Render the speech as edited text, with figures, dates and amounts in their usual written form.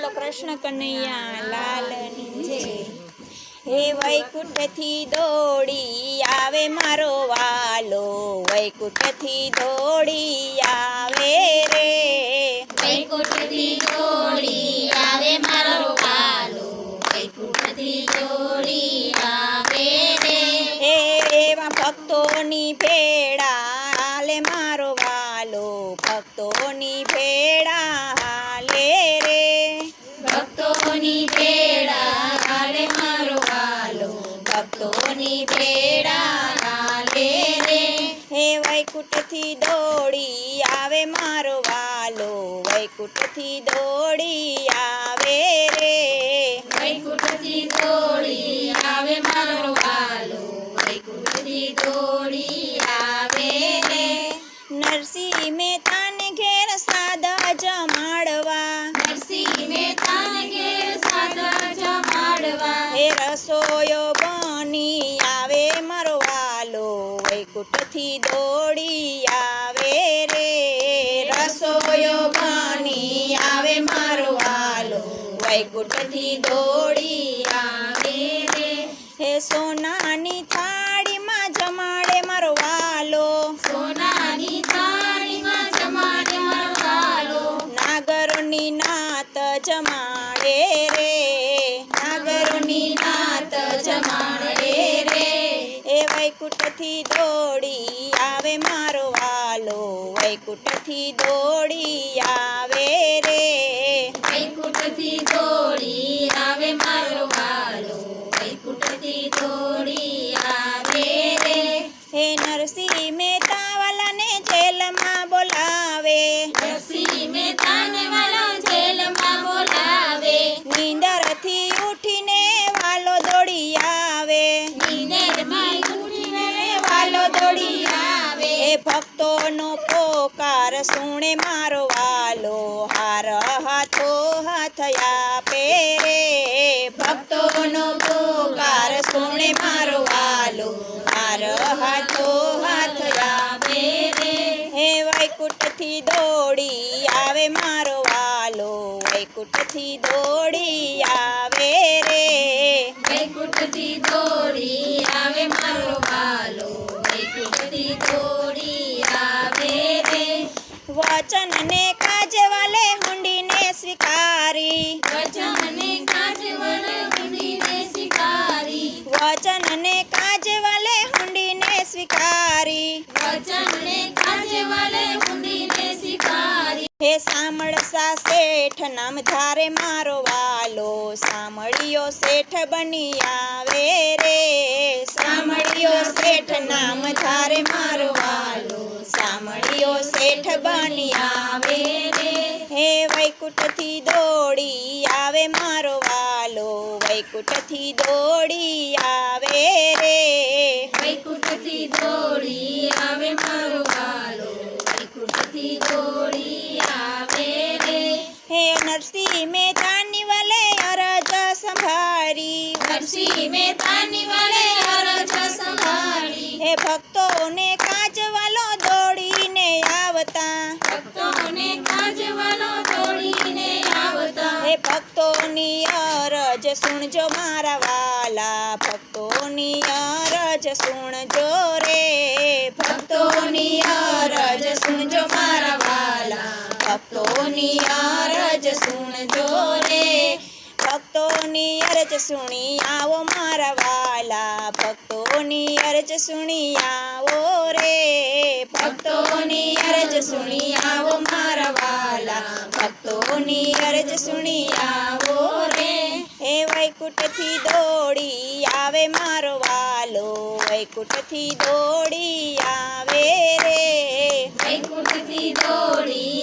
બોલો કૃષ્ણ કનૈયા લાલની જય। હે વૈકુંઠથી દોડી આવે મારો વાલો, વૈકુંઠથી દોડી આવે રે, વૈકુંઠથી દોડી આવે મારો વાલો, વૈકુંઠથી દોડી આવે રે। હે એવા ભક્તોની ભેળા હાલે મારો વાલો, ભક્તોની ભેળા હાલે રે, ભક્તોની ભેળા હાલે મારો વાલો, ભક્તોની ભેળા હાલે રે। હે વૈકુંઠથી દોડી આવે મારો વાલો, વૈકુંઠથી દોડી આવે રે, વૈકુંઠથી દોડી આવે મારો વાલો, વૈકુંઠથી દોડી આવે રે। નરસિંહ મહેતાને ઘેર સાદા જમાડવા, નરસિંહ મહેતાને ઘેર સાદા જમાડવા, હે રસોયો બની આવે મારો વાલો, વૈકુંઠથી દોડી આવે રે, રસોયો બની આવે મારો વાલો, વૈકુંઠથી દોડી આવે રે। હે સોનાની થાળીમાં જમાડે મારો વાલો, સોનાની થાળીમાં જમાડે મારો વાલો, નાગરોની નાત જમાડે રે, નાગરોની નાત જમાડે રે। એ વૈકુંઠથી દોડી આવે મારો વાલો, વૈકુંઠથી દોડી આવે રે, વૈકુંઠથી દોડી આવે મારો વાલો, વૈકુંઠથી દોડી આવે રે। હે નરસિંહ મહેતા વાલાને જેલમાં બોલાવે, નરસિંહ મહેતાને વાલો જેલમાં બોલાવે, નીંદરથી ઉઠીને વાલો દોડી આવે, નીંદરથી ઉઠીને વાલો દોડી આવે। એ ભક્તોનો પોકાર સુણે મારો વાલો, હાર હાથો હાથ આપે રે, ભક્તોનો પોકાર સુણે મારો વાલો, હાર હાથો હાથ આપે રે। હે વૈકુંઠથી દોડી આવે મારો વાલો, વૈકુંઠથી દોડી આવે રે, વૈકુંઠથી દોડી આવે મારો વાલો, વૈકુંઠથી દોડી આવે રે। વચનને કાજે વાલે હુંડીને સ્વીકારી, વચનને કાજે વાલે હુંડીને સ્વીકારી, વચનને કાજે વાલે હુંડીને સ્વીકારી, વચનને કાજે વાલે હુંડીને સ્વીકારી। હે સામળસા શેઠ નામ ધારે મારો વાલો, સામળિયો શેઠ બની આવે રે, સામળિયો શેઠ નામ ધારે મારો વાલો, સામળિયો શેઠ બની આવે રે। હે વૈકુંઠથી દોડી આવે મારો વાલો, વૈકુંઠથી દોડી આવે રે, વૈકુંઠથી દોડી આવે મારો વાલો, વૈકુંઠથી દોડી આવે રે। હે નરસિંહ મહેતાની વાલે અરજ સંભાળી, નરસિંહ મહેતાની વાલે અરજ સંભાળી, હે ભક્તોને કાજ વાલો દોડીને આવતા, ભક્તોને કાજ વાલો દોડીને આવતા, હે ભક્તોની અરજ સુણજો મારા વાલા, ભક્તોની અરજ સુણજો રે, ભક્તોની અરજ સુણજો મારા વાલા, ભક્તોની અરજ સુણજો રે, ભક્તોની અરજ સુણી આવો મારા વાલા, ભક્તોની અરજ સુણી આવો રે, ભક્તોની અરજ સુણી આવો મારા વાલા, ભક્તોની અરજ સુણી આવો રે। હે વૈકુંઠથી દોડી આવે મારો વાલો, વૈકુંઠથી દોડી આવે રે, વૈકુંઠથી દોડી